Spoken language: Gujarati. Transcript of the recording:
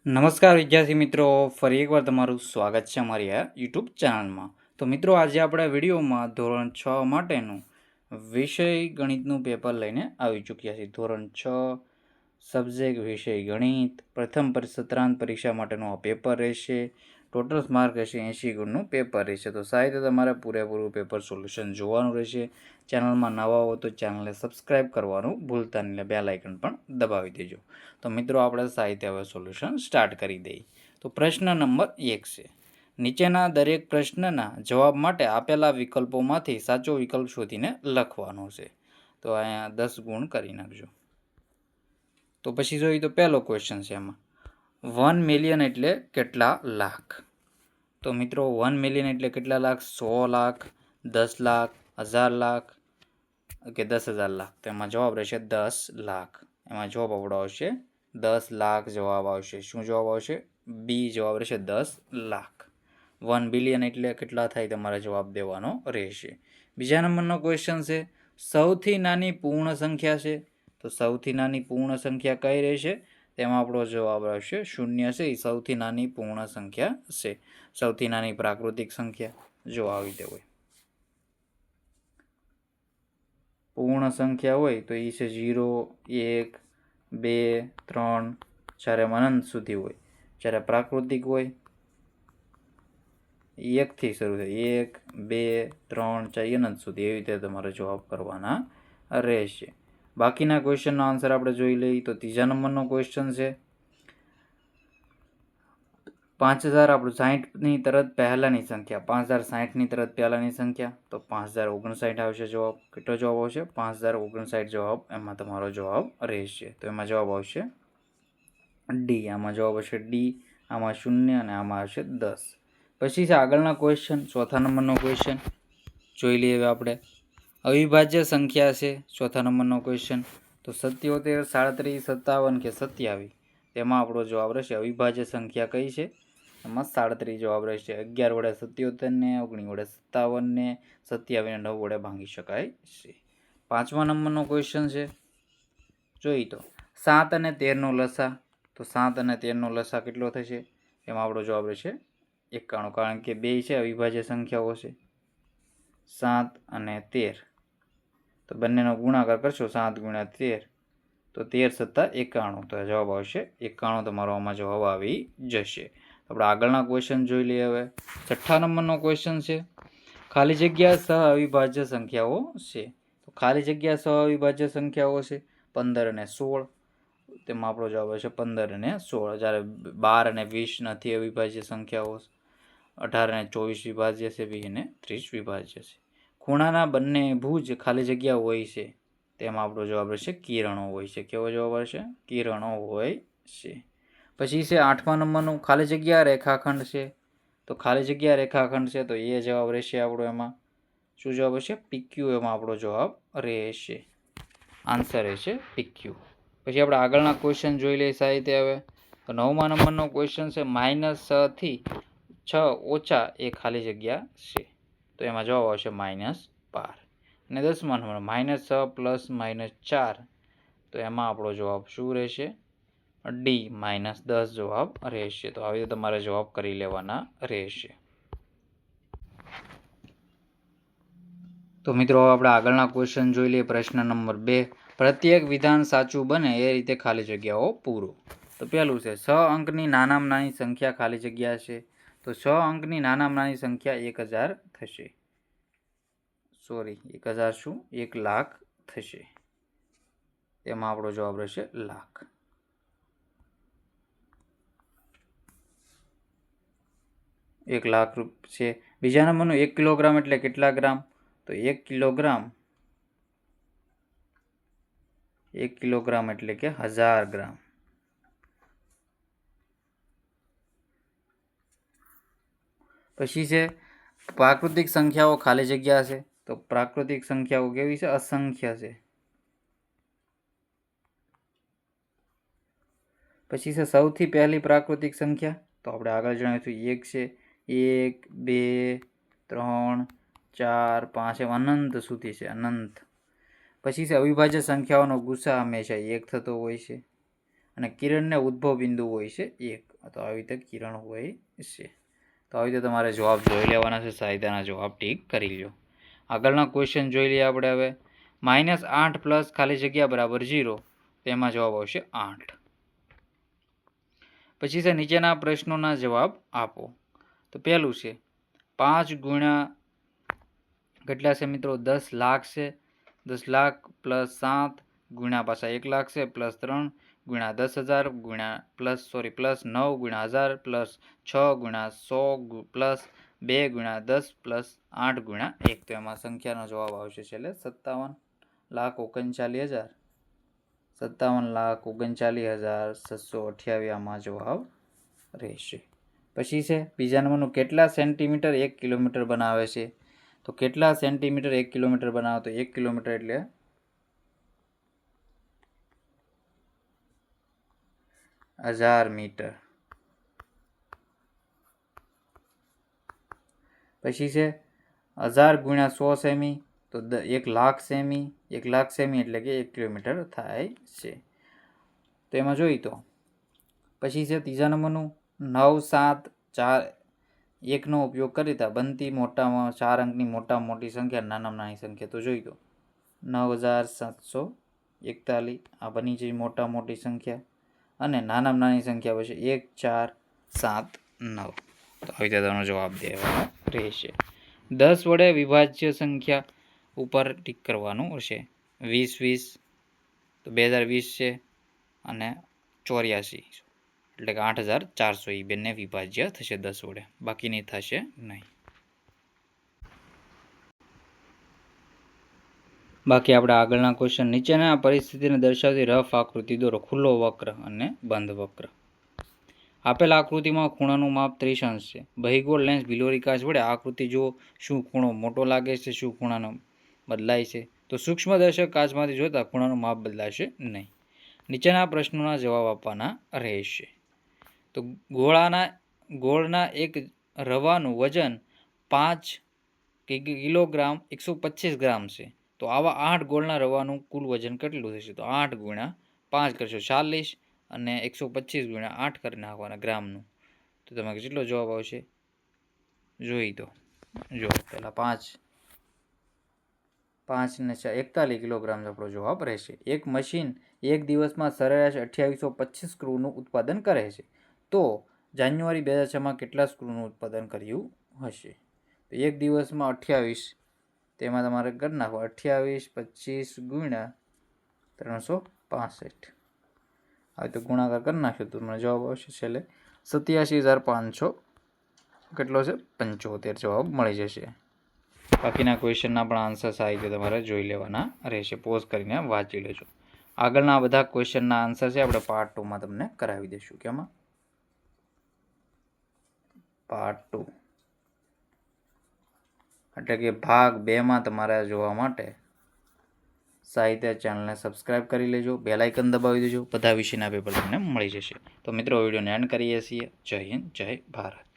નમસ્કાર વિદ્યાર્થી મિત્રો, ફરી એકવાર તમારું સ્વાગત છે અમારી આ યુટ્યુબ ચેનલમાં. તો મિત્રો, આજે આપણે વિડીયોમાં ધોરણ 6 માટેનું વિષય ગણિતનું પેપર લઈને આવી ચૂક્યા છીએ. ધોરણ 6 સબ્જેક્ટ વિષય ગણિત પ્રથમ સત્રાંત પરીક્ષા માટેનું આ પેપર રહેશે. ટોટલ માર્ક રહેશે 80 ગુણનું પેપર રહેશે. તો સાહિત્ય તમારે પૂરેપૂરું પેપર સોલ્યુશન જોવાનું રહેશે. ચેનલમાં નવા હો તો ચેનલને સબસ્ક્રાઈબ કરવાનું ભૂલતા નહીં, બેલ આઇકન પણ દબાવી દેજો. તો મિત્રો, આપણે સાહિત્ય હવે સોલ્યુશન સ્ટાર્ટ કરી દઈએ. તો પ્રશ્ન નંબર 1 છે, નીચેના દરેક પ્રશ્નના જવાબ માટે આપેલા વિકલ્પોમાંથી સાચો વિકલ્પ શોધીને લખવાનો છે. તો અહીંયા 10 ગુણ કરી નાખજો. તો પછી જોઈએ તો પહેલો ક્વેશ્ચન છે, એમાં 1 મિલિયન એટલે કેટલા લાખ? તો મિત્રો, 1 મિલિયન એટલે કેટલા લાખ? 100 લાખ, 10 લાખ, 1000 લાખ કે 10,000 લાખ? તો એમાં જવાબ રહેશે 10 લાખ. એમાં જવાબ આપણો આવશે 10 લાખ જવાબ આવશે. શું જવાબ આવશે? બી જવાબ રહેશે 10 લાખ. 1 બિલિયન એટલે કેટલા થાય? તમારે જવાબ દેવાનો રહેશે. બીજા નંબરનો ક્વેશ્ચન છે, સૌથી નાની પૂર્ણ સંખ્યા છે. તો સૌથી નાની પૂર્ણ સંખ્યા કઈ રહેશે? તેમાં આપણો જવાબ આવશે 0 છે. એ સૌથી નાની પૂર્ણ સંખ્યા છે. સૌથી નાની પ્રાકૃતિક સંખ્યા જો આવી રીતે હોય, પૂર્ણ સંખ્યા હોય તો એ છે 0, 1, 2, 3, જ્યારે અનંત સુધી હોય. જ્યારે પ્રાકૃતિક હોય 1 થી શરૂ થાય, 1, 2, 3, 4 અનંત સુધી. એવી રીતે તમારે જવાબ કરવાના રહેશે. બાકીના ક્વેશ્ચનનો આન્સર આપણે જોઈ લઈએ. તો ત્રીજા નંબરનો ક્વેશ્ચન છે, 5000 આપણું 60ની તરત પહેલાની સંખ્યા. 5060ની તરત પહેલાની સંખ્યા તો 5059 આવશે જવાબ. કેટલો જવાબ આવશે? 5059 જવાબ એમાં તમારો જવાબ રહેશે. તો એમાં જવાબ આવશે ડી. આમાં જવાબ આવશે ડી. આમાં 0 અને આમાં આવશે 10. પછી છે આગળના ક્વેશ્ચન, ચોથા નંબરનો ક્વેશ્ચન જોઈ લઈએ. હવે આપણે અવિભાજ્ય સંખ્યા છે ચોથા નંબરનો ક્વેશ્ચન. તો 77, 37, 57 કે 27, તેમાં આપણો જવાબ રહેશે અવિભાજ્ય સંખ્યા કઈ છે? એમાં 37 જવાબ રહેશે. 11 વડે 77 ને, 19 વડે 57 ને, 27 ને 9 વડે ભાંગી શકાય છે. પાંચમા નંબરનો ક્વેશ્ચન છે, જોઈ તો 7 અને 13નો લસા. તો 7 અને 13નો લસા કેટલો થશે? એમાં આપણો જવાબ રહેશે 91, કારણ કે બે છે અવિભાજ્ય સંખ્યાઓ છે, 7 અને 13. તો બંનેનો ગુણાકાર કરશો, 7 ગુણ્યા 13, તો 13 + 91. તો જવાબ આવશે 91. તમારો આમાં જવાબ આવી જશે. આપણે આગળના ક્વેશ્ચન જોઈ લઈએ. હવે છઠ્ઠા નંબરનો ક્વેશ્ચન છે, ખાલી જગ્યા સહ અવિભાજ્ય સંખ્યાઓ છે. તો ખાલી જગ્યા સહ અવિભાજ્ય સંખ્યાઓ છે 15 અને 16. તેમાં આપણો જવાબ આવશે 15 અને 16. જ્યારે 12 અને 20 નથી અવિભાજ્ય સંખ્યાઓ. 18 અને 24 વિભાજ્ય છે. 20 અને 30 વિભાજ્ય છે. ખૂણાના બંને ભુજ ખાલી જગ્યા હોય છે. તેમાં આપણો જવાબ રહેશે કિરણો હોય છે. કેવો જવાબ આવશે? કિરણો હોય છે. પછી છે 8મા નંબરનું, ખાલી જગ્યા રેખાખંડ છે. તો ખાલી જગ્યા રેખાખંડ છે તો એ જવાબ રહેશે આપણો. એમાં શું જવાબ હશે? PQ. એમાં આપણો જવાબ રહેશે, આન્સર રહેશે PQ. પછી આપણે આગળના ક્વેશ્ચન જોઈ લઈએ સાહિત્ય. હવે તો 9મા નંબરનો ક્વેશ્ચન છે, -6 થી 6 ઓછા એ ખાલી જગ્યા છે. તો એમાં જવાબ આવશે -12. અને 10મા નંબર, -6 + -4. તો એમાં આપણો જવાબ શું રહેશે? ડી, -10 જવાબ રહેશે. તો આવી રીતે તમારે જવાબ કરી લેવાના રહેશે. તો મિત્રો, આપણે આગળના ક્વેશ્ચન જોઈ લઈએ. પ્રશ્ન નંબર 2, પ્રત્યેક વિધાન સાચું બને એ રીતે ખાલી જગ્યાઓ પૂરો. તો પહેલું છે, 6 અંકની નાનામાં નાની સંખ્યા ખાલી જગ્યા છે. તો 6 અંકની નાનામાં નાની સંખ્યા 1000 થશે. 1000 શું? 1 લાખ થશે. તેમાં આપણો જવાબ રહેશે લાખ. એક લાખ છે. બીજા નંબરનું, 1 કિલોગ્રામ એટલે કેટલા ગ્રામ? તો 1 કિલોગ્રામ એટલે કે 1000 ગ્રામ. પછી છે પ્રાકૃતિક સંખ્યાઓ ખાલી જગ્યા છે. તો પ્રાકૃતિક સંખ્યાઓ કેવી છે? અસંખ્ય છે. પછી છે સૌથી પહેલી પ્રાકૃતિક સંખ્યા. તો આપણે આગળ જણાવીશું 1 છે. 1, 2, 3, 4, 5 એમ અનંત સુધી છે, અનંત. પછી છે અવિભાજ્ય સંખ્યાઓનો ગુસા હંમેશા 1 થતો હોય છે. અને કિરણને ઉદ્ભવ બિંદુ હોય છે 1. તો આવી રીતે કિરણ હોય છે. તો આવી રીતે તમારે જવાબ જોઈ લેવાના છે. સાહિત્યના જવાબ ટીક કરી લો. આગળના ક્વેશ્ચન જોઈ લઈએ આપણે હવે. -8 પ્લસ ખાલી જગ્યા બરાબર 0. તેમાં જવાબ આવશે 8. પછી છે નીચેના પ્રશ્નોના જવાબ આપો. તો પહેલું છે 5 ગુણ્યા કેટલા છે મિત્રો? 10 લાખ છે. 10 લાખ પ્લસ 7 ગુણ્યા પાછા 1 લાખ છે પ્લસ 3 ગુણ્યા 10,000 ગુણ્યા પ્લસ 9 ગુણ્યા 1000 પ્લસ 6 ગુણ્યા 100 પ્લસ 2 ગુણ્યા 10 પ્લસ 8 ગુણ્યા 1. તો એમાં સંખ્યાનો જવાબ આવશે છેલ્લે 57,39,000. 57,39,728 આમાં જવાબ રહેશે. પછી છે બીજા નંબરનું કેટલા સેન્ટીમીટર 1 કિલોમીટર બનાવે છે? તો કેટલા સેન્ટીમીટર 1 કિલોમીટર બનાવે? તો 1 કિલોમીટર એટલે 1000 મીટર. પછી છે 1000 ગુણ્યા 100 સેમી, તો 1 લાખ સેમી. 1 લાખ સેમી એટલે કે 1 કિલોમીટર થાય છે. તો એમાં જોઈ તો પછી છે ત્રીજા નંબરનું 9, 7, 4, 1નો ઉપયોગ કરતા બનતી મોટામાં 4 અંકની મોટામાં મોટી સંખ્યા નાનામાં નાની સંખ્યા. તો જોઈ તો 9,741 આ બની છે મોટા મોટી સંખ્યા, અને નાનામાં નાની સંખ્યા પછી 1, 4, 7, 9. તો આવી રીતે તેનો જવાબ દેવાનો રહેશે. 10 વડે વિભાજ્ય સંખ્યા ઉપર ટીક કરવાનું હશે. 20, તો 2020 છે, અને 84 એટલે કે 8,400 એ બંને વિભાજ્ય થશે 10 વડે, બાકીની થશે નહીં. બાકી આપણે આગળના ક્વેશ્ચન. નીચેના પરિસ્થિતિને દર્શાવતી રફ આકૃતિ દોરો. ખુલ્લો વક્ર અને બંધ વક્ર. આપેલ આકૃતિમાં ખૂણાનું માપ 30 અંશ છે. બહિગોળ લેન્સ બિલોરી કાચ વડે આકૃતિ જુઓ. શું ખૂણો મોટો લાગે છે? શું ખૂણાનો બદલાય છે? તો સૂક્ષ્મદર્શક કાચમાંથી જોતા ખૂણાનું માપ બદલાશે નહીં. નીચેના પ્રશ્નોના જવાબ આપવાના રહેશે. તો ગોળના એક રવાનું વજન 5 કિલોગ્રામ 125 ગ્રામ છે. તો આવા 8 ગોળના રવાનું કુલ વજન કેટલું થશે? તો 8 ગુણ્યા 5 કરશો 40, અને 125 ગુણ્યા 8 કરી નાખવાના ગ્રામનું. તો તમારે કેટલો જવાબ આવશે જોઈ તો. જો પહેલાં 5 ને 41 કિલોગ્રામ આપણો જવાબ રહેશે. એક મશીન એક દિવસમાં સરેરાશ 2825 સ્ક્રૂનું ઉત્પાદન કરે છે. તો જાન્યુઆરી 2006માં કેટલા સ્ક્રૂનું ઉત્પાદન કર્યું હશે? તો એક દિવસમાં 28, તેમાં તમારે કરી નાખો 2825 ગુણ્યા 365. હવે તો ગુણાકાર કરી નાખ્યો તો તમને જવાબ આવશે છેલ્લે 87,500 કેટલો છે? 75 જવાબ મળી જશે. બાકીના ક્વેશ્ચનના પણ આન્સર સારી રીતે તમારે જોઈ લેવાના રહેશે. પોઝ કરીને વાંચી લેજો. આગળના બધા ક્વેશ્ચનના આન્સર છે આપણે પાર્ટ 2માં તમને કરાવી દઈશું. કેમાં? પાર્ટ 2 એટલે કે ભાગ 2માં તમારે જોવા માટે સાહિત્ય ચેનલને સબસ્ક્રાઈબ કરી લેજો, બેલ આઇકન દબાવી દેજો. બધા વિષયના પેપર તમને મળી જશે. તો મિત્રો વિડીયોને એન્ડ કરીએ છીએ. જય હિન્દ, જય ભારત.